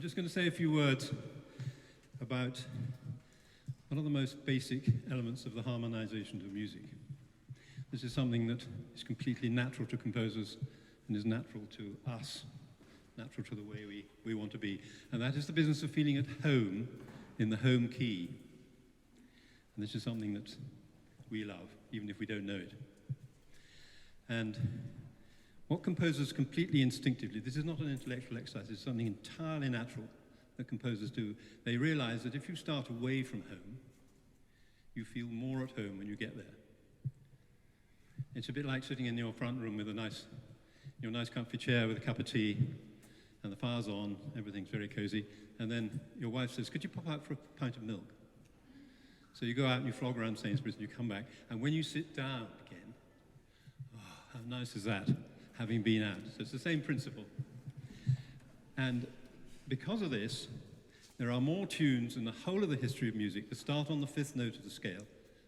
just going to say a few words about one of the most basic elements of the harmonization of music. This is something that is completely natural to composers and is natural to us, natural to the way we want to be. And that is the business of feeling at home in the home key. And this is something that we love, even if we don't know it. And what composers completely instinctively, this is not an intellectual exercise, it's something entirely natural that composers do. They realize that if you start away from home, you feel more at home when you get there. It's a bit like sitting in your front room with your nice comfy chair with a cup of tea, and the fire's on, everything's very cozy, and then your wife says, could you pop out for a pint of milk? So you go out and you flog around Sainsbury's and you come back, and when you sit down again, oh, how nice is that, having been out? So it's the same principle. And because of this, there are more tunes in the whole of the history of music that start on the fifth note of the scale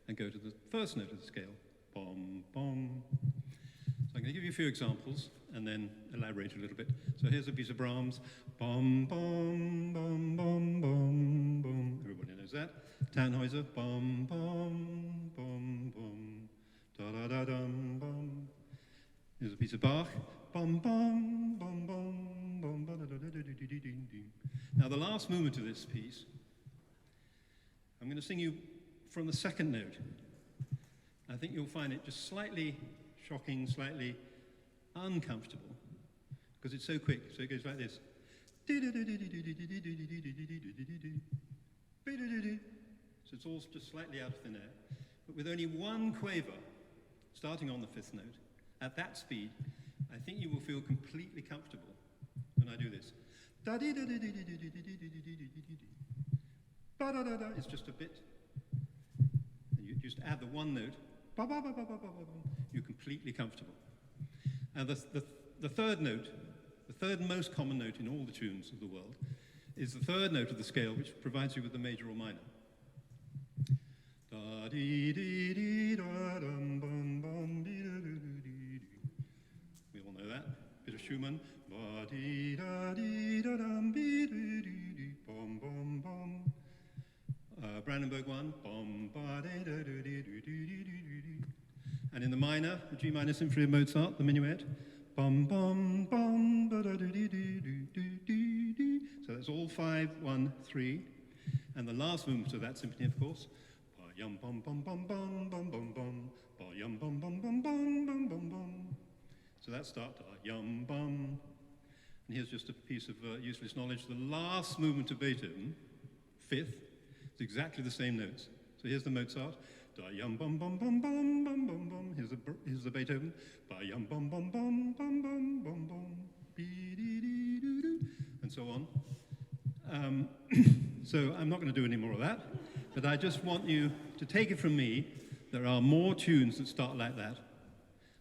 and go to the first note of the scale. Bom, bom. So I'm going to give you a few examples and then elaborate a little bit. So here's a piece of Brahms. Bom, bom, bom, bom, bom, bom. Everybody knows that. Tannhäuser. Bom, bom, bom, bom. Da-da-da-dum, bom. Here's a piece of Bach. Bom, bom, bom, bom, bom, ba-da-da-da-da-da-da-da-da. Now the last movement of this piece, I'm going to sing you from the second note. I think you'll find it just slightly shocking, slightly uncomfortable, because it's so quick. So it goes like this. So it's all just slightly out of thin air, but with only one quaver, starting on the fifth note, at that speed, I think you will feel completely comfortable when I do this. It's just a bit. And you just add the one note. You're completely comfortable. And the third note, the third most common note in all the tunes of the world, is the third note of the scale, which provides you with the major or minor. We all know that. Bit of Schumann. Brandenburg one. And in the minor, the G minor symphony of Mozart, the minuet. So that's all 5, 1, 3. And the last movement of that symphony, of course. So that starts yum bum. And here's just a piece of useless knowledge. The last movement of Beethoven, fifth, is exactly the same notes. So here's the Mozart. Da yum bum bum bum bum bum bum bum. Here's the Beethoven. Ba yum bum bum bum bum bum bum bum. Be dee dee doo doo. And so on. So I'm not going to do any more of that, but I just want you to take it from me. There are more tunes that start like that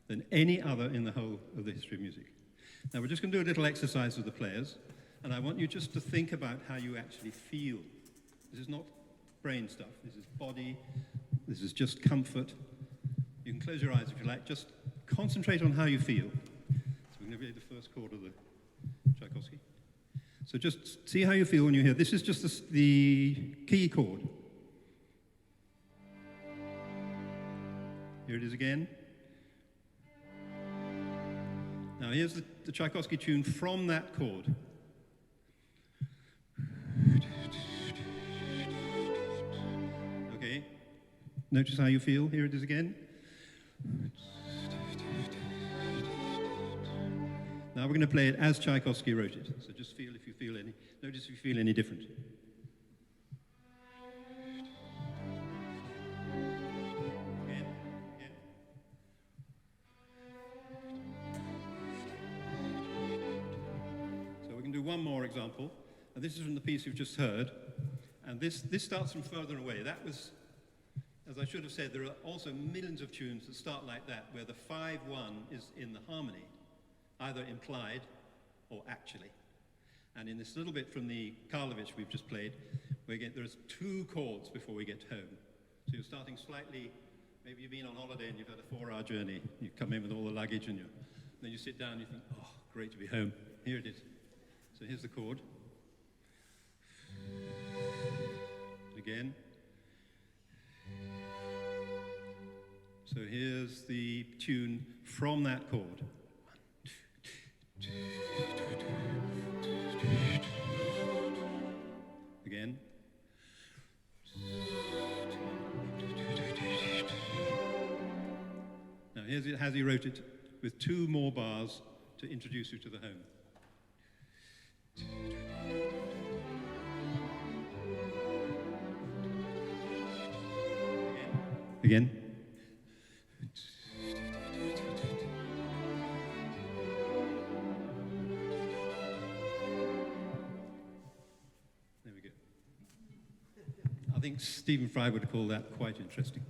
than any other in the whole of the history of music. Now we're just going to do a little exercise with the players, and I want you just to think about how you actually feel. This is not brain stuff. This is body. This is just comfort. You can close your eyes if you like. Just concentrate on how you feel. So we're going to play the first chord of the Tchaikovsky. So just see how you feel when you hear. This is just the key chord. Here it is again. Now here's the Tchaikovsky tune from that chord. Okay. Notice how you feel. Here it is again. Now we're going to play it as Tchaikovsky wrote it. So just feel if you feel any. Notice if you feel any different. Again. So we can do one more example. And this is from the piece you've just heard. And this starts from further away. That was, as I should have said, there are also millions of tunes that start like that, where the 5-1 is in the harmony, either implied or actually. And in this little bit from the Karlowicz we've just played, there's 2 chords before we get home. So you're starting slightly, maybe you've been on holiday and you've had a 4-hour journey. You come in with all the luggage and then you sit down and you think, oh, great to be home. Here it is. So here's the chord. Again. So here's the tune from that chord. Again. Now here's it, as he wrote it, with 2 more bars to introduce you to the home. Again. There we go. I think Stephen Fry would call that quite interesting.